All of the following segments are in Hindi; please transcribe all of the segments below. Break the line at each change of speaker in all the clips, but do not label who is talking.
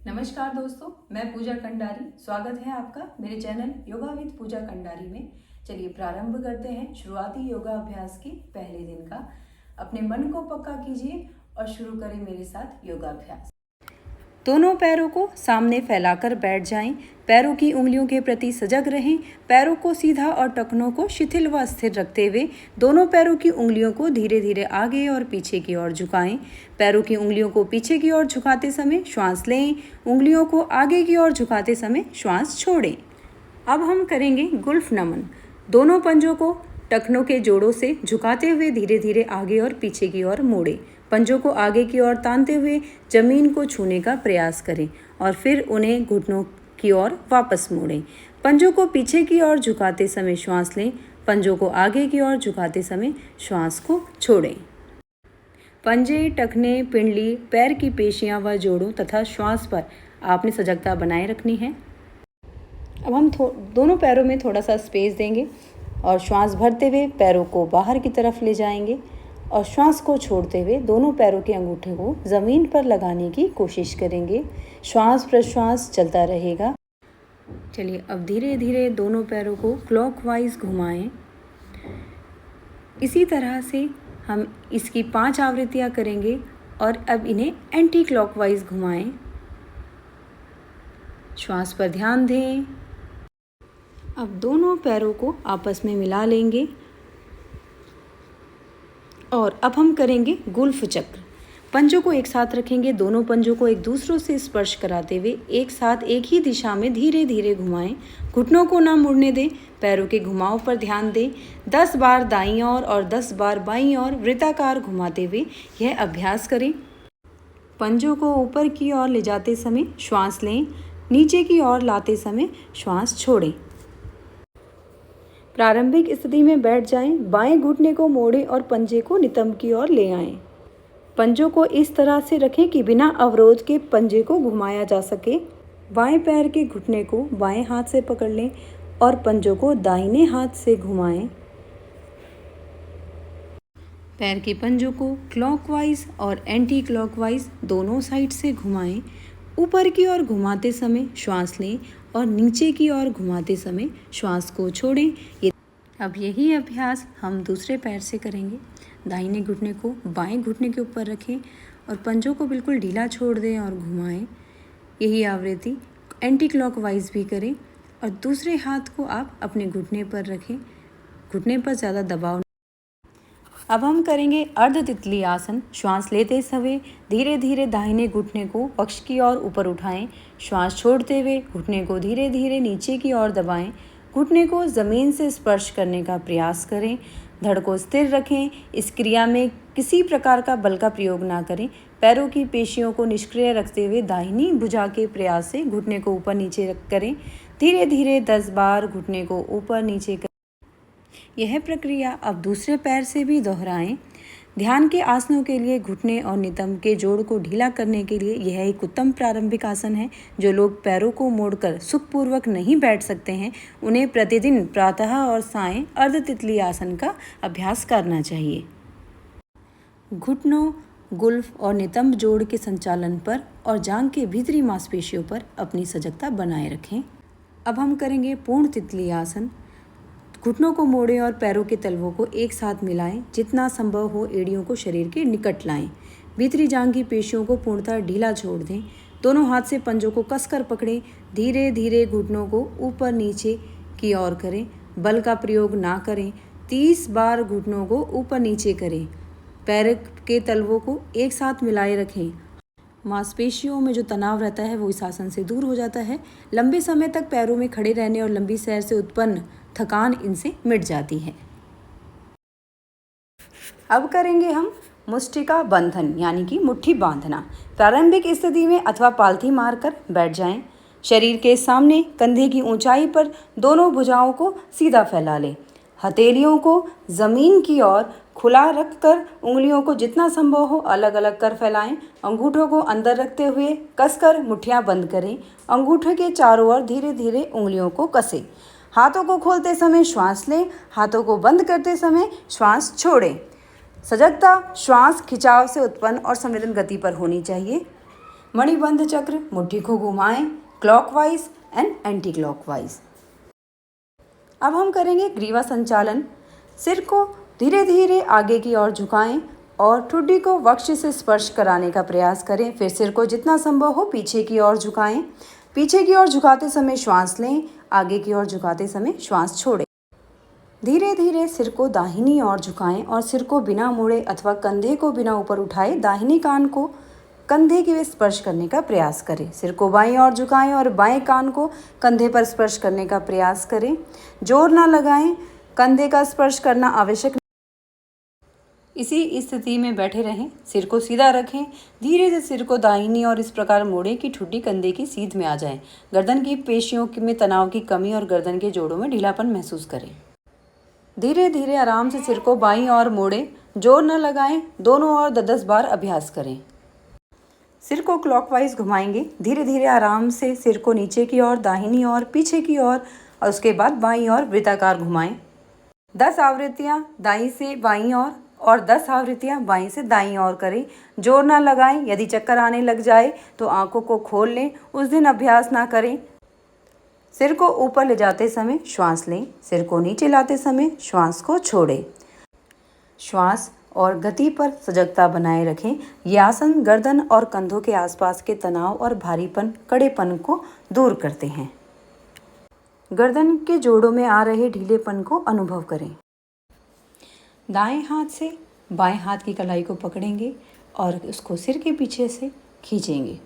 नमस्कार दोस्तों, मैं पूजा कंडारी। स्वागत है आपका मेरे चैनल योगा विद पूजा कंडारी में। चलिए प्रारंभ करते हैं शुरुआती योगा अभ्यास के पहले दिन का। अपने मन को पक्का कीजिए और शुरू करें मेरे साथ योगाभ्यास। दोनों पैरों को सामने फैलाकर बैठ जाएं। पैरों की उंगलियों के प्रति सजग रहें। पैरों को सीधा और टखनों को शिथिल व स्थिर रखते हुए दोनों पैरों की उंगलियों को धीरे धीरे आगे और पीछे की ओर झुकाएं। पैरों की उंगलियों को पीछे की ओर झुकाते समय श्वास लें। उंगलियों को आगे की ओर झुकाते समय श्वास छोड़ें। अब हम करेंगे गुल्फ नमन। दोनों पंजों को टखनों के जोड़ों से झुकाते हुए धीरे धीरे आगे और पीछे की ओर मोड़ें। पंजों को आगे की ओर तानते हुए जमीन को छूने का प्रयास करें और फिर उन्हें घुटनों की ओर वापस मोड़ें। पंजों को पीछे की ओर झुकाते समय श्वास लें। पंजों को आगे की ओर झुकाते समय श्वास को छोड़ें। पंजे, टखने, पिंडली, पैर की पेशियां व जोड़ों तथा श्वास पर आपने सजगता बनाए रखनी है। अब हम दोनों पैरों में थोड़ा सा स्पेस देंगे और श्वास भरते हुए पैरों को बाहर की तरफ ले जाएंगे और श्वास को छोड़ते हुए दोनों पैरों के अंगूठे को ज़मीन पर लगाने की कोशिश करेंगे। श्वास प्रश्वास चलता रहेगा। चलिए अब धीरे धीरे दोनों पैरों को क्लॉकवाइज घुमाएं। इसी तरह से हम इसकी 5 आवृत्तियां करेंगे और अब इन्हें एंटी क्लॉकवाइज घुमाएं। श्वास पर ध्यान दें। अब दोनों पैरों को आपस में मिला लेंगे और अब हम करेंगे गुल्फ चक्र। पंजों को एक साथ रखेंगे। दोनों पंजों को एक दूसरों से स्पर्श कराते हुए एक साथ एक ही दिशा में धीरे धीरे घुमाएं। घुटनों को ना मुड़ने दें। पैरों के घुमाव पर ध्यान दें। 10 बार दाईं ओर और 10 बार बाईं ओर वृत्ताकार घुमाते हुए यह अभ्यास करें। पंजों को ऊपर की ओर ले जाते समय श्वास लें। नीचे की ओर लाते समय श्वास छोड़ें। प्रारंभिक स्थिति में बैठ जाएं। बाएं घुटने को मोड़ें और पंजे को नितंब की ओर ले आएं। पंजों को इस तरह से रखें कि बिना अवरोध के पंजे को घुमाया जा सके। बाएं पैर के घुटने को बाएं हाथ से पकड़ लें और पंजों को दाहिने हाथ से घुमाएं। पैर के पंजों को क्लॉकवाइज और एंटी क्लॉकवाइज दोनों साइड से घुमाएं। ऊपर की ओर घुमाते समय श्वास लें और नीचे की ओर घुमाते समय श्वास को छोड़ें। अब यही अभ्यास हम दूसरे पैर से करेंगे। दाहिने घुटने को बाएं घुटने के ऊपर रखें और पंजों को बिल्कुल ढीला छोड़ दें और घुमाएं। यही आवृत्ति एंटी क्लॉकवाइज भी करें और दूसरे हाथ को आप अपने घुटने पर रखें। घुटने पर ज़्यादा दबाव। अब हम करेंगे अर्ध तितली आसन। श्वास लेते समय धीरे धीरे दाहिने घुटने को पक्ष की ओर ऊपर उठाएं। श्वास छोड़ते हुए घुटने को धीरे धीरे नीचे की ओर दबाएं। घुटने को ज़मीन से स्पर्श करने का प्रयास करें। धड़ को स्थिर रखें। इस क्रिया में किसी प्रकार का बल का प्रयोग ना करें। पैरों की पेशियों को निष्क्रिय रखते हुए दाहिनी भुजा के प्रयास से घुटने को ऊपर नीचे करें। धीरे धीरे 10 बार घुटने को ऊपर नीचे करें। यह प्रक्रिया अब दूसरे पैर से भी दोहराएं। ध्यान के आसनों के लिए घुटने और नितंब के जोड़ को ढीला करने के लिए यह एक उत्तम प्रारंभिक आसन है। जो लोग पैरों को मोड़कर सुखपूर्वक नहीं बैठ सकते हैं उन्हें प्रतिदिन प्रातः और सायं अर्ध तितली आसन का अभ्यास करना चाहिए। घुटनों, गुल्फ और नितंब जोड़ के संचालन पर और जांघ के भीतरी मांसपेशियों पर अपनी सजगता बनाए रखें। अब हम करेंगे पूर्ण तितली आसन। घुटनों को मोड़ें और पैरों के तलवों को एक साथ मिलाएं। जितना संभव हो एड़ियों को शरीर के निकट लाएं। भीतरी जांघ की पेशियों को पूर्णतः ढीला छोड़ दें। दोनों हाथ से पंजों को कसकर पकड़ें। धीरे धीरे घुटनों को ऊपर नीचे की ओर करें। बल का प्रयोग ना करें। 30 बार घुटनों को ऊपर नीचे करें। पैर के तलवों को एक साथ मिलाए रखें। मांसपेशियों में जो तनाव रहता है वो इस आसन से दूर हो जाता है। लंबे समय तक पैरों में खड़े रहने और लंबी सैर से उत्पन्न थकान इनसे मिट जाती है। अब करेंगे हम मुष्टिका बंधन यानी कि मुट्ठी बांधना। प्रारंभिक स्थिति में अथवा पालथी मारकर बैठ जाएं। शरीर के सामने कंधे की ऊंचाई पर दोनों भुजाओं को सीधा फैला लें। हथेलियों को जमीन की ओर खुला रखकर उंगलियों को जितना संभव हो अलग अलग कर फैलाएं। अंगूठों को अंदर रखते हुए कसकर मुट्ठियां बंद करें। अंगूठे के चारों ओर धीरे धीरे उंगलियों को कसें। हाथों को खोलते समय श्वास लें। हाथों को बंद करते समय श्वास छोड़ें। सजगता श्वास खिंचाव से उत्पन्न और संवेदन गति पर होनी चाहिए। मणिबंध चक्र, मुट्ठी को घुमाएं क्लॉकवाइज एंड एंटी क्लॉकवाइज। अब हम करेंगे ग्रीवा संचालन। सिर को धीरे धीरे आगे की ओर झुकाएं और ठुड्डी को वक्ष से स्पर्श कराने का प्रयास करें। फिर सिर को जितना संभव हो पीछे की ओर झुकाएं। पीछे की ओर झुकाते समय श्वास लें, आगे की ओर झुकाते समय श्वास छोड़ें। धीरे धीरे सिर को दाहिनी ओर झुकाएं और सिर को बिना मोड़े अथवा कंधे को बिना ऊपर उठाए दाहिने कान को कंधे के स्पर्श करने का प्रयास करें। सिर को बाईं ओर झुकाएं और बाएं कान को कंधे पर स्पर्श करने का प्रयास करें। जोर ना लगाएं, कंधे का स्पर्श करना आवश्यक। इसी स्थिति में बैठे रहें। सिर को सीधा रखें। धीरे से सिर को दाहिनी ओर इस प्रकार मोड़ें कि ठुड्डी कंधे की सीध में आ जाए। गर्दन की पेशियों में तनाव की कमी और गर्दन के जोड़ों में ढीलापन महसूस करें। धीरे धीरे आराम से सिर को बाईं ओर मोड़ें। जोर न लगाएं। दोनों ओर 10-10 बार अभ्यास करें। सिर को क्लॉकवाइज घुमाएंगे। धीरे धीरे आराम से सिर को नीचे की ओर, दाहिनी ओर, पीछे की ओर और उसके बाद बाईं ओर वृत्ताकार घुमाएं। 10 आवृत्तियां दाईं से बाईं ओर और 10 आवृत्तियां बाईं से दाईं ओर करें। जोर ना लगाएं। यदि चक्कर आने लग जाए तो आंखों को खोल लें। उस दिन अभ्यास ना करें। सिर को ऊपर ले जाते समय श्वास लें। सिर को नीचे लाते समय श्वास को छोड़ें। श्वास और गति पर सजगता बनाए रखें। ये आसन गर्दन और कंधों के आसपास के तनाव और भारीपन, कड़ेपन को दूर करते हैं। गर्दन के जोड़ों में आ रहे ढीलेपन को अनुभव करें। दाएं हाथ से बाएं हाथ की कलाई को पकड़ेंगे और उसको सिर के पीछे से खींचेंगे।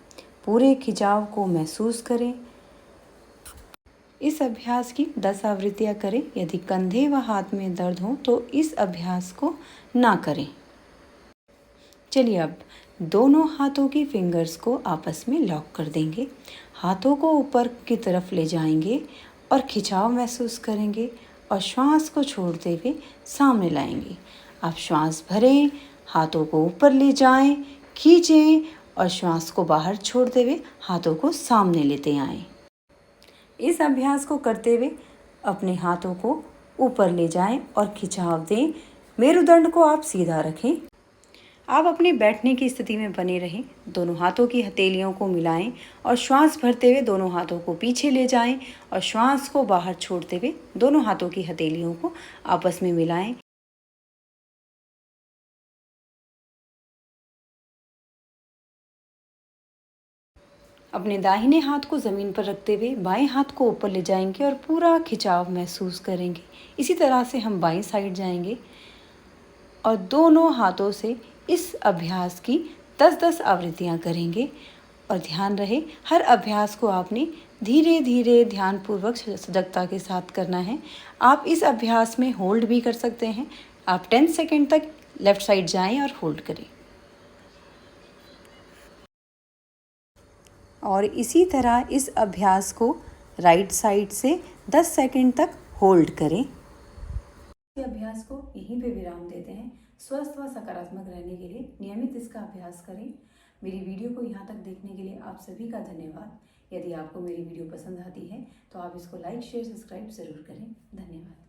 पूरे खिंचाव को महसूस करें। इस अभ्यास की 10 आवृत्तियां करें। यदि कंधे व हाथ में दर्द हो तो इस अभ्यास को ना करें। चलिए अब दोनों हाथों की फिंगर्स को आपस में लॉक कर देंगे। हाथों को ऊपर की तरफ ले जाएंगे और खिंचाव महसूस करेंगे और श्वास को छोड़ते हुए सामने लाएंगे। आप श्वास भरें, हाथों को ऊपर ले जाएं, खींचें और श्वास को बाहर छोड़ते हुए हाथों को सामने लेते आएं। इस अभ्यास को करते हुए अपने हाथों को ऊपर ले जाएं और खिंचाव दें। मेरुदंड को आप सीधा रखें। आप अपने बैठने की स्थिति में बने रहें। दोनों हाथों की हथेलियों को मिलाएं और श्वास भरते हुए दोनों हाथों को पीछे ले जाएं और श्वास को बाहर छोड़ते हुए दोनों हाथों की हथेलियों को आपस में मिलाएं। अपने दाहिने हाथ को ज़मीन पर रखते हुए बाएं हाथ को ऊपर ले जाएंगे और पूरा खिंचाव महसूस करेंगे। इसी तरह से हम बाईं साइड जाएंगे और दोनों हाथों से इस अभ्यास की 10-10 आवृत्तियां करेंगे। और ध्यान रहे, हर अभ्यास को आपने धीरे धीरे ध्यानपूर्वक सजगता के साथ करना है। आप इस अभ्यास में होल्ड भी कर सकते हैं। आप 10 सेकेंड तक लेफ़्ट साइड जाएं और होल्ड करें और इसी तरह इस अभ्यास को राइट साइड से 10 सेकेंड तक होल्ड करें। इस अभ्यास को यहीं पे विराम देते हैं। स्वस्थ व सकारात्मक रहने के लिए नियमित इसका अभ्यास करें। मेरी वीडियो को यहाँ तक देखने के लिए आप सभी का धन्यवाद। यदि आपको मेरी वीडियो पसंद आती है तो आप इसको लाइक, शेयर, सब्सक्राइब ज़रूर करें। धन्यवाद।